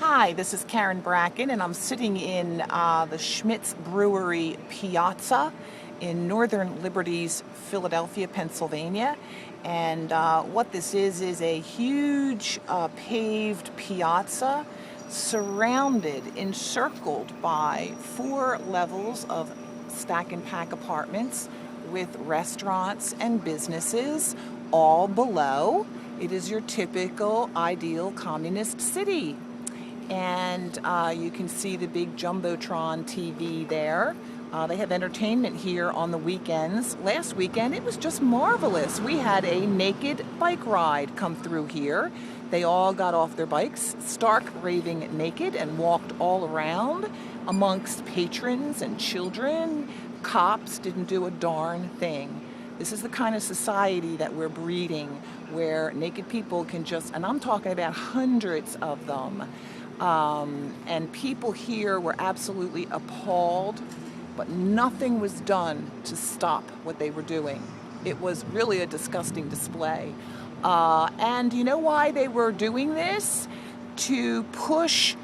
Hi, this is Karen Bracken, and I'm sitting in the Schmidt's Brewery Piazza in Northern Liberties, Philadelphia, Pennsylvania. And what this is a huge paved piazza surrounded, encircled by 4 levels of stack and pack apartments with restaurants and businesses all below. It is your typical ideal communist city. And you can see the big Jumbotron TV there. They have entertainment here on the weekends. Last weekend, it was just marvelous. We had a naked bike ride come through here. They all got off their bikes, stark raving naked, and walked all around amongst patrons and children. Cops didn't do a darn thing. This is the kind of society that we're breeding, where naked people can just, and I'm talking about hundreds of them, and people here were absolutely appalled, but nothing was done to stop what they were doing. It was really a disgusting display. And you know why they were doing this? To push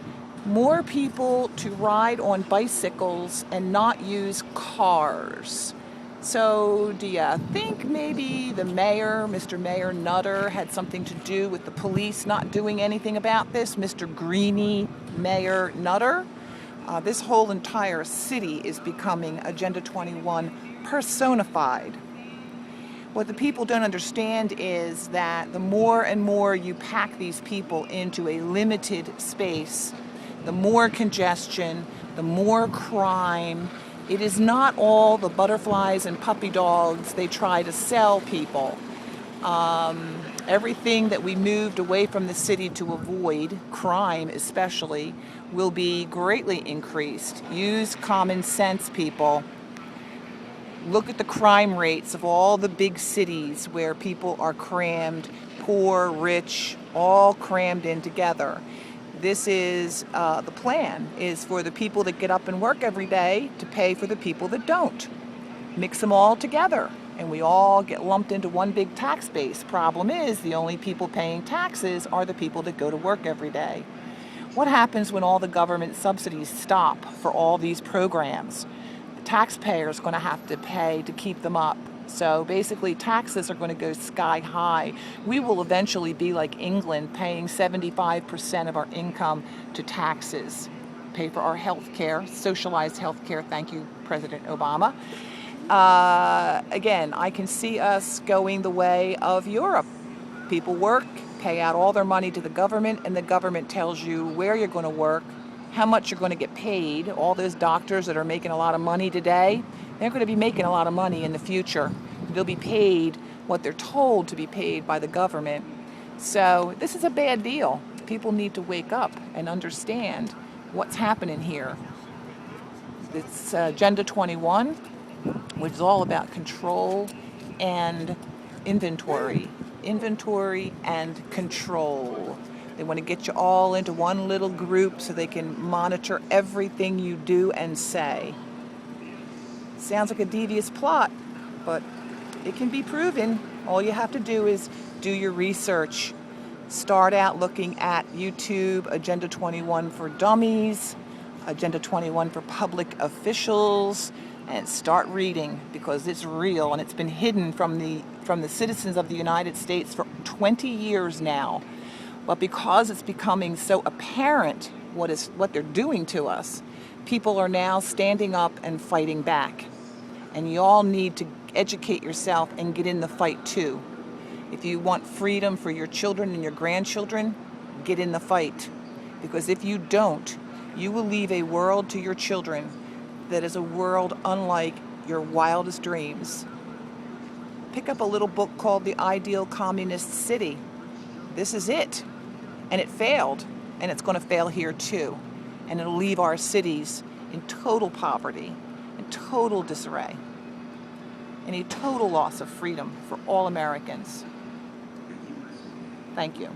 more people to ride on bicycles and not use cars. So do you think maybe the mayor, Mr. Mayor Nutter, had something to do with the police not doing anything about this? Mr. Greeny Mayor Nutter? This whole entire city is becoming Agenda 21 personified. What the people don't understand is that the more and more you pack these people into a limited space, the more congestion, the more crime. It is not all the butterflies and puppy dogs they try to sell people. Everything that we moved away from the city to avoid, crime especially, will be greatly increased. Use common sense, people. Look at the crime rates of all the big cities where people are crammed, poor, rich, all crammed in together. This is the plan is for the people that get up and work every day to pay for the people that don't. Mix them all together, and we all get lumped into one big tax base. Problem is, the only people paying taxes are the people that go to work every day. What happens when all the government subsidies stop for all these programs? The taxpayer is going to have to pay to keep them up. So basically, taxes are going to go sky high. We will eventually be like England, paying 75% of our income to taxes. Pay for our health care, socialized health care. Thank you, President Obama. Again, I can see us going the way of Europe. People work, pay out all their money to the government, and the government tells you where you're going to work, how much you're going to get paid. All those doctors that are making a lot of money today, they're going to be making a lot of money in the future. They'll be paid what they're told to be paid by the government. So this is a bad deal. People need to wake up and understand what's happening here. It's Agenda 21, which is all about control and inventory. Inventory and control. They want to get you all into one little group so they can monitor everything you do and say. Sounds like a devious plot, but it can be proven. All you have to do is do your research. Start out looking at YouTube, Agenda 21 for Dummies, Agenda 21 for Public Officials, and start reading, because it's real and it's been hidden from the citizens of the United States for 20 years now. But because it's becoming so apparent what they're doing to us, people are now standing up and fighting back. And you all need to educate yourself and get in the fight too. If you want freedom for your children and your grandchildren, get in the fight. Because if you don't, you will leave a world to your children that is a world unlike your wildest dreams. Pick up a little book called The Ideal Communist City. This is it. And it failed, and it's going to fail here too. And it'll leave our cities in total poverty, in total disarray, and a total loss of freedom for all Americans. Thank you.